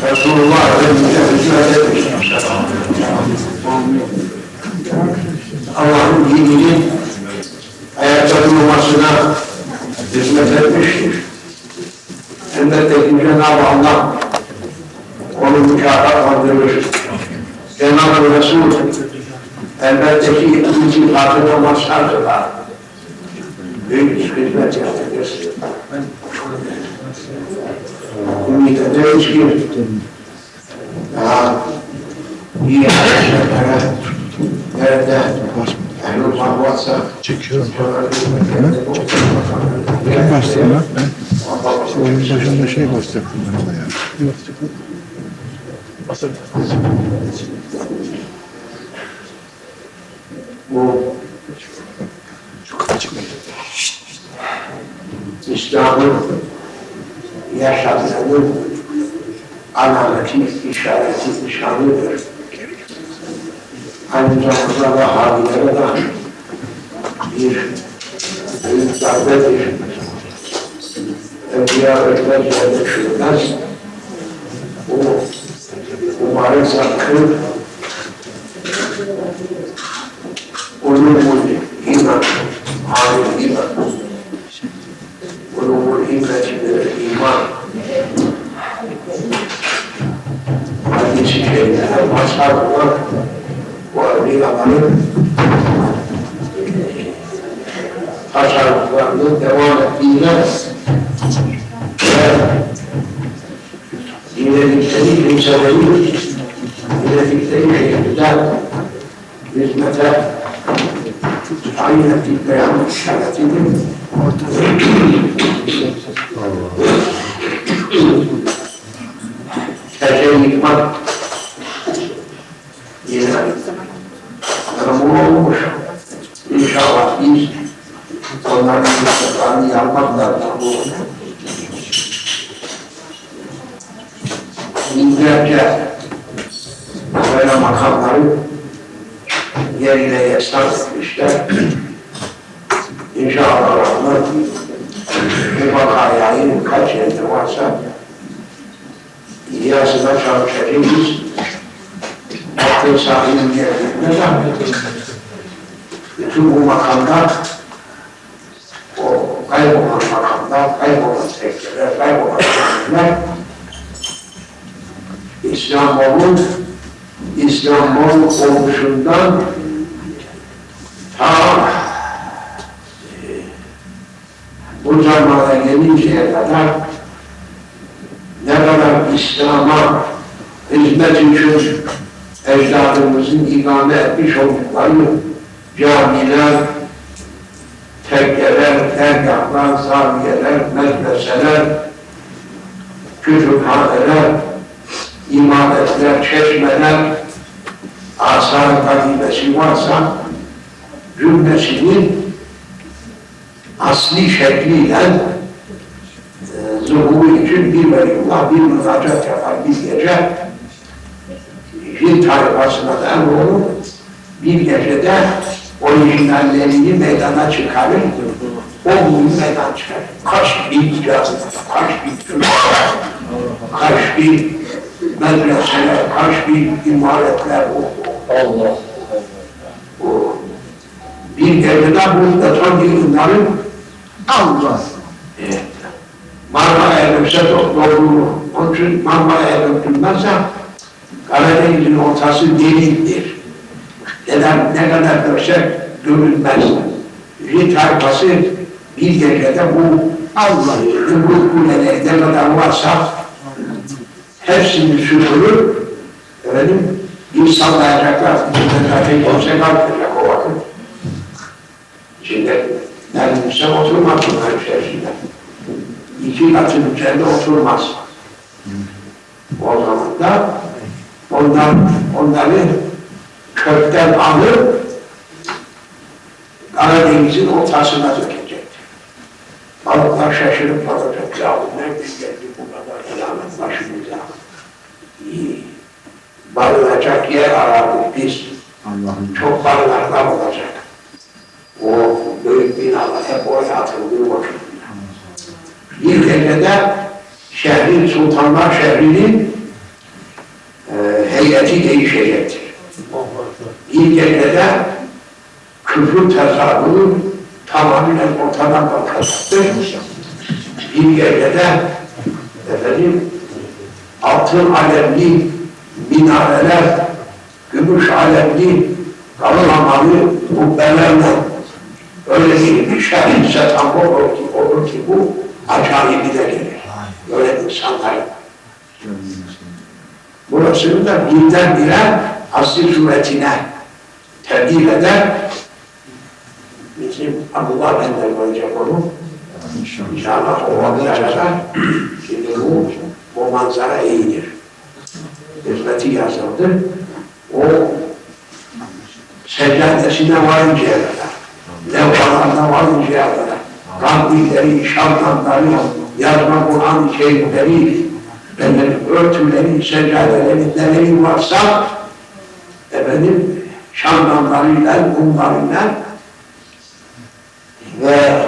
Resulullah Efendimiz'e Allah'ın dininin ayakta durmasına hizmet etmiştir. Elbette ki Cenab-ı Allah onu mükafatlandırır. Cenab-ı Resul elbette ki ikinci fatına mazhardır. Büyük hizmet yaptırır. Ümit ederiz ki daha iyi hareketlere nerede ehl-i mahvatsa çekiyorum. Kim bastı lan? Ben oyun başında şey basacaktım ben ona ya. Ne basacaktım? bu Şu kapıcık. İslam'ın yaşadığının alameti, işareti, nişanıdır. Aynı zamanda da halilere de bir büyük darbedir. Evliya öğretmen yerde çürümez. Bu mübarek zatkı ulumul iman, halil iman. Ulumul himmetine iman. Hadis-i şeriflere mazhar olan bu evliyaların tasarruflarının devam ettiğine ve dinledikleri kimseleri dinledikleri şekilde hizmete tayin ettikleri işaretini tercih yıkmak yine tanımlı olmuş. İnşallah biz onların hizmetlerini yapmakla binlerce böyle makamları yerine yaslan etmişler. İnşallah onlar bu vakayayı kaç yerde varsa İlyas'ına çalışacağız. Akıl sahibinin yerine zahmet. Bütün bu makamlar, o kaybolan makamlar, kaybolan tekkeler, kaybolan tekkeler, İslam'ın oluşundan ta bu zamana gelinceye kadar ne kadar İslam'a hizmet için ecdadımızın ikame etmiş oldukları camiler, tekkeler, dergahlar, zaviyeler, medreseler, kütüphaneler, imametler, çeşmeler, asar kadimesi varsa cümlesinin asli şekliyle zuhuru için bir veliyullah, bir münacat yapar bir gece. Hint tarifasına da olur. Bir gecede orijinallerini meydana çıkarır. O gün meydana çıkarır. Kaç bin icazı, kaç bin medreseler, kaç bin imaretler Allah. bir gecede bu beton yığınların Allah Marmara'ya dökse doldurur. Onun için Marmara'ya dökülmezse Karadeniz'in ortası deliktir. Ne kadar döksek görülmez. Bir tayfası bir gecede bu yumruk kuleleri ne kadar varsa hepsini süpürür. Efendim, bir sallayacaklar. Zaten kimse kalkacak o vakit. Şimdi neredeyse oturmaz bunlar içerisinde. İki katın üzerinde oturmaz. O zaman da onları kökten alıp Karadeniz'in ortasına dökecek. Balıklar şaşırıp kalacak. Ya nereden geldi bu kadar ilamet başımıza? Barınacak yer arardık biz. Çok barınaklar olacak. O büyük binalar hep oraya atıldığı vakitinde. Bir gecede şehrin, Sultanlar şehrinin mahiyeti değişecektir. İlk gecede küfür tezahürü tamamen ortadan kalkacaktır. Bir gecede efendim altın alemli minareler, gümüş alemli kaplamalı kubbelerle öyle bir şerif satan olur ki bu acayibi de gelir. Böyle insanlar. Burasını da birdenbire asli suretine tebdil eder. Bizim Abdullah Bender koyacak onu. İnşallah o vakılara şimdi bu manzara iyidir. Hizmeti yazıldı. O seccadesine varıncaya kadar, levhalarına varıncaya kadar, kandilleri, şartanları, yazma Kur'an-ı Kerimleri, örtüleri, seccadeleri, neleri varsa efendim şartanlarıyla, kumlarıyla ve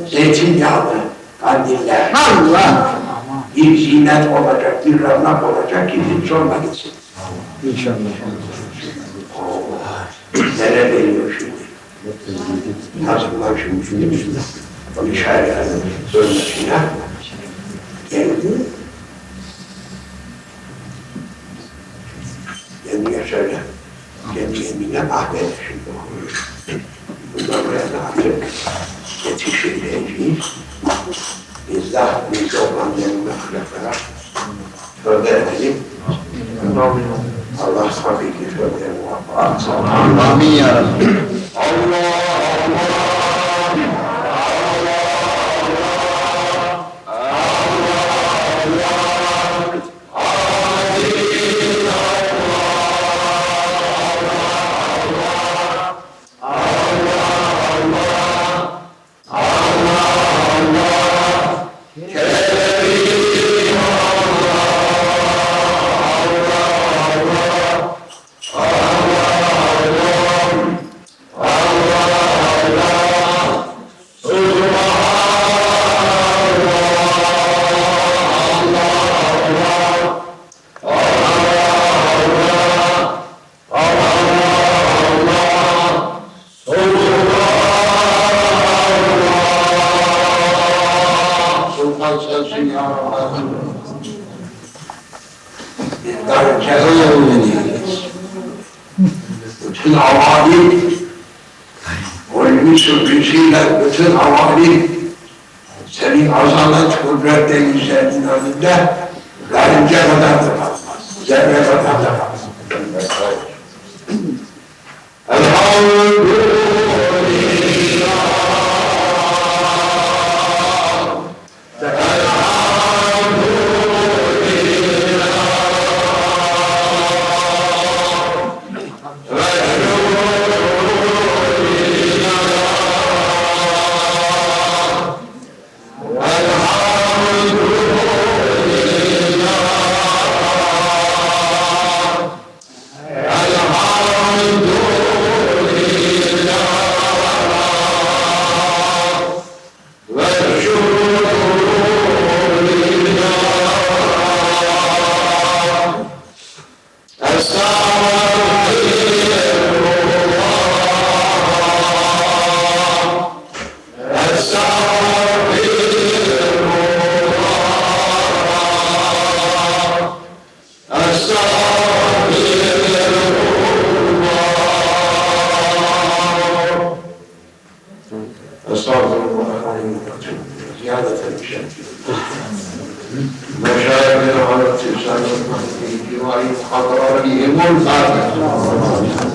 zeytinyağlı kandiller bir zinet olacak, bir revnak olacak ki hiç sorma gitsin. İnşallah. Nereye veriyor şimdi? Hazırlar şimdi. O şairlerin sözüne geldi. Kendine söyle. Kendine ahmet şimdi. Bundan buraya artık yetiştireceğiz. Biz de olan yerine ahlaklara tövbe edelim. Allah hakiki tövbeye muvaffak etsin. Amin ya Rabbi. Bütün havali, ulvi sürpüsüyle bütün havali senin azamet kudret denizlerinin önünde garınca kadar da kalmaz, zerre kadar da kalmaz. Elhamdülillah. مشاهد حضرة الإنسان في جوار حضراتهم الفاتحة